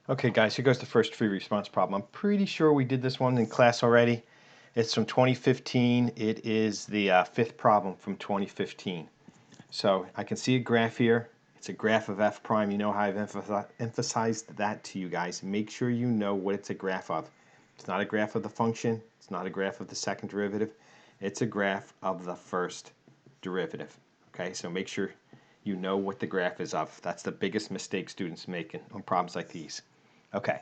Okay guys, here goes the first free response problem. I'm pretty sure we did this one in class already. It's from 2015. It is the fifth problem from 2015. So I can see a graph here. It's a graph of f prime. You know how I've emphasized that to you guys. Make sure you know what it's a graph of. It's not a graph of the function. It's not a graph of the second derivative. It's a graph of the first derivative. Okay, so make sure you know what the graph is of. That's the biggest mistake students make on problems like these. Okay,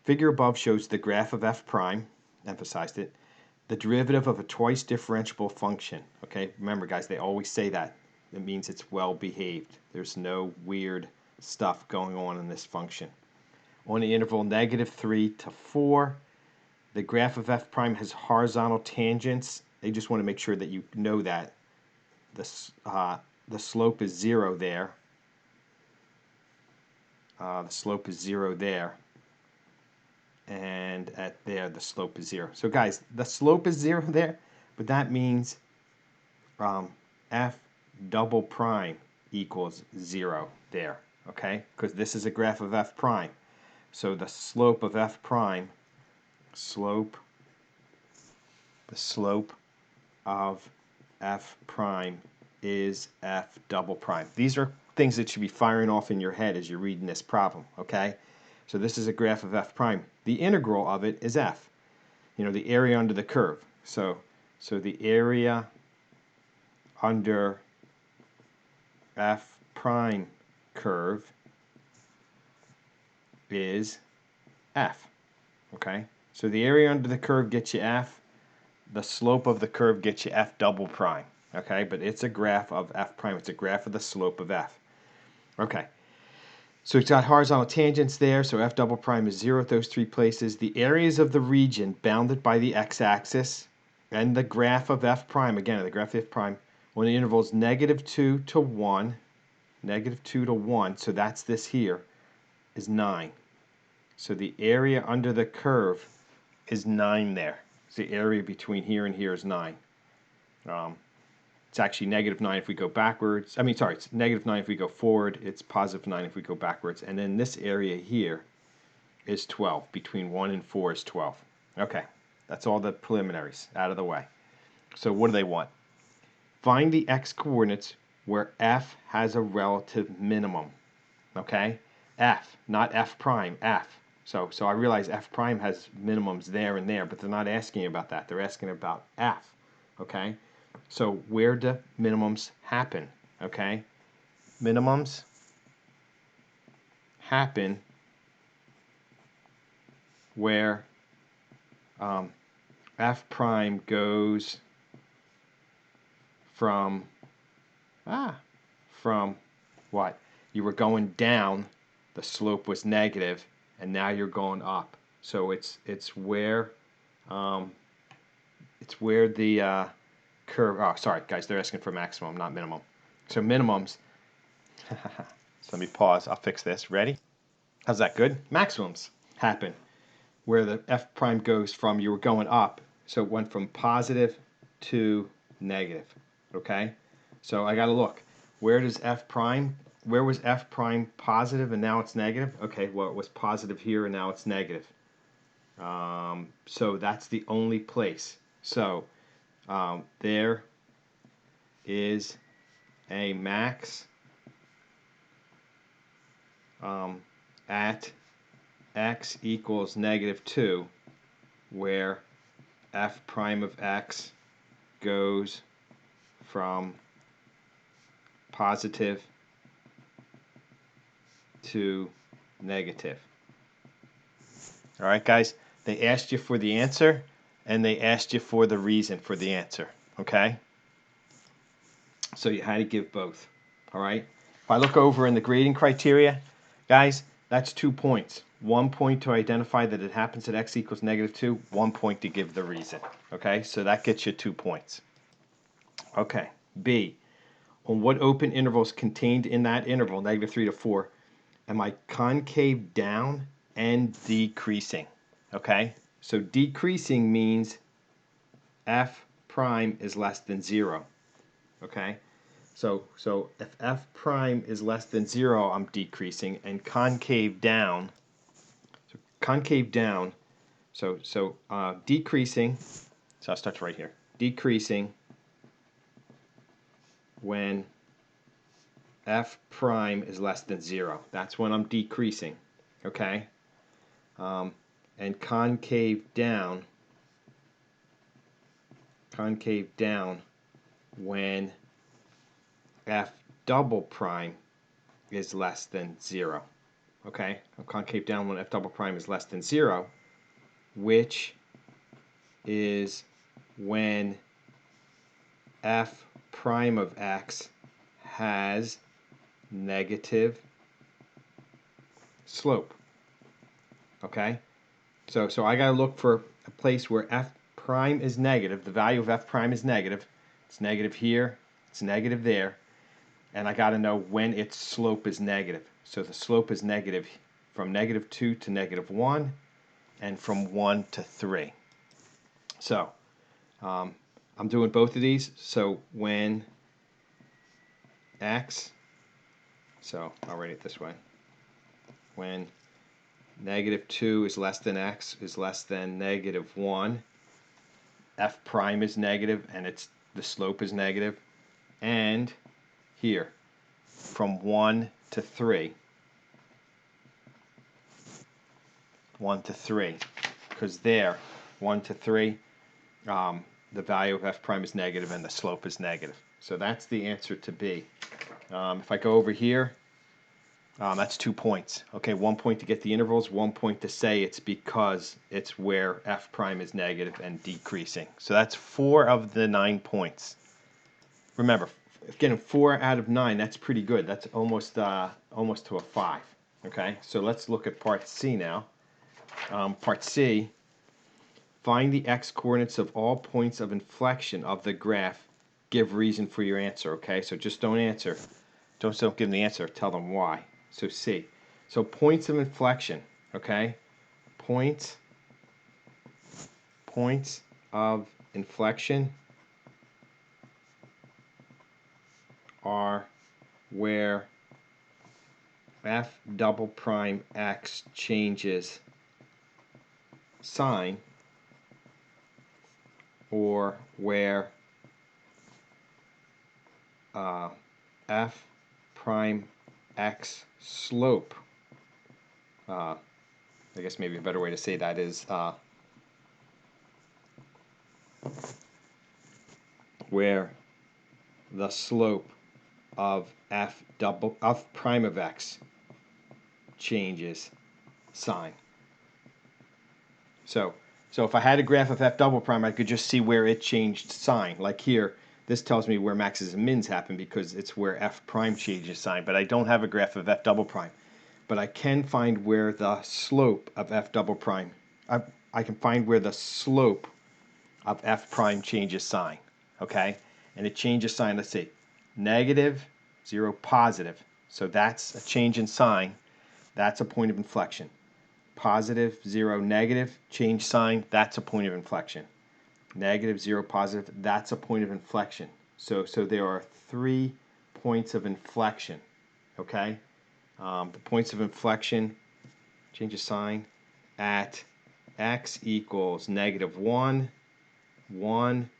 figure above shows the graph of f prime, emphasized it, the derivative of a twice differentiable function. Okay, remember guys, they always say that. It means it's well behaved. There's no weird stuff going on in this function. On the interval -3 to 4, the graph of f prime has horizontal tangents. They just want to make sure that you know that. The slope is 0 there. The slope is 0 there. And at there, the slope is 0. So guys, the slope is 0 there, but that means f double prime equals 0 there, okay? Because this is a graph of f prime. So the slope of f prime, the slope of f prime is f double prime. These are things that should be firing off in your head as you're reading this problem, okay? So this is a graph of f prime. The integral of it is f, you know, the area under the curve. So the area under f prime curve is f, okay? So the area under the curve gets you f. The slope of the curve gets you f double prime, okay? But it's a graph of f prime. It's a graph of the slope of f. Okay. So it's got horizontal tangents there, so f double prime is 0 at those three places. The areas of the region bounded by the x-axis and the graph of f prime, again, the graph of f prime, when the interval is -2 to 1, -2 to 1, so that's this here, is 9. So the area under the curve is 9 there. So the area between here and here is 9. It's actually -9 if we go backwards. It's -9 if we go forward. It's +9 if we go backwards. And then this area here is 12. Between 1 and 4 is 12. Okay, that's all the preliminaries out of the way. So what do they want? Find the x-coordinates where f has a relative minimum. Okay? F, not f prime, f. So I realize f prime has minimums there and there, but they're not asking about that. They're asking about f. Okay? So where do minimums happen? Okay? Minimums happen where f prime goes from what? You were going down, the slope was negative, and now you're going up. So it's where the curve. Oh, sorry, guys, they're asking for maximum, not minimum. So minimums. So let me pause. I'll fix this. Ready? How's that? Good. Maximums happen where the f prime goes from, you were going up, so it went from positive to negative. Okay? So I got to look. Where was f prime positive and now it's negative? Okay, well, it was positive here and now it's negative. So that's the only place. So there is a max at x equals -2 where f prime of x goes from positive to negative. All right, guys, they asked you for the answer and they asked you for the reason for the answer, okay? So you had to give both, all right? If I look over in the grading criteria, guys, that's 2 points. 1 point to identify that it happens at x equals -2, 1 point to give the reason, okay? So that gets you 2 points. Okay, B. On what open intervals contained in that interval, -3 to 4, am I concave down and decreasing? Okay, so decreasing means f prime is less than 0. Okay, so if f prime is less than 0, I'm decreasing, and concave down concave down, so decreasing, so I'll start right here, decreasing when f prime is less than 0. That's when I'm decreasing, okay? And concave down when f double prime is less than 0. Okay, I'll concave down when f double prime is less than 0, which is when f prime of x has negative slope. Okay, so I got to look for a place where f prime is negative. The value of f prime is negative. It's negative here, it's negative there, and I got to know when its slope is negative. So the slope is negative from -2 to -1, and from 1 to 3. So I'm doing both of these. So when x, so I'll write it this way, when -2 is less than x is less than -1, f prime is negative and the slope is negative, and here from 1 to 3, 1 to 3, because there 1 to 3, the value of f prime is negative and the slope is negative. So that's the answer to B. If I go over here, that's 2 points. Okay, 1 point to get the intervals, 1 point to say it's because it's where f prime is negative and decreasing. So that's 4 of the 9 points. Remember, getting 4 out of 9, that's pretty good. That's almost to a 5. Okay, so let's look at part C now. Part C, find the x-coordinates of all points of inflection of the graph. Give reason for your answer, okay? So just don't answer. Don't give them the answer. Tell them why. So C. So points of inflection, okay? Points of inflection are where f double prime x changes sign, or where f prime x slope, I guess maybe a better way to say that is where the slope of f prime of x changes sign. So if I had a graph of f double prime, I could just see where it changed sign. Like here, this tells me where maxes and mins happen because it's where f prime changes sign. But I don't have a graph of f double prime. But I can find where the slope of f double prime, I can find where the slope of f prime changes sign. Okay? And it changes sign, let's see, negative, 0, positive. So that's a change in sign. That's a point of inflection. Positive, 0, negative, change sign, that's a point of inflection. Negative, 0, positive, that's a point of inflection. So there are 3 points of inflection, okay? The points of inflection, change of sign, at x equals -1, 1,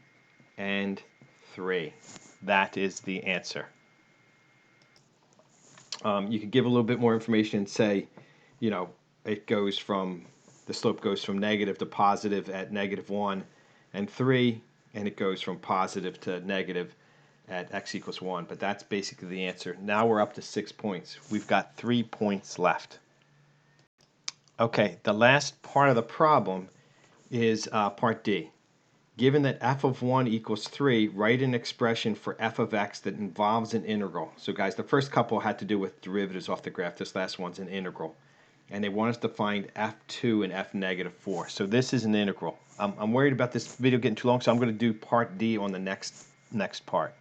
and 3. That is the answer. You could give a little bit more information and say, you know, the slope goes from negative to positive at -1 and 3, and it goes from positive to negative at x equals 1. But that's basically the answer. Now we're up to 6 points. We've got 3 points left. Okay, the last part of the problem is part D. Given that f of 1 equals 3, write an expression for f of x that involves an integral. So guys, the first couple had to do with derivatives off the graph. This last one's an integral. And they want us to find f2 and f -4. So this is an integral. I'm worried about this video getting too long, so I'm going to do part D on the next part.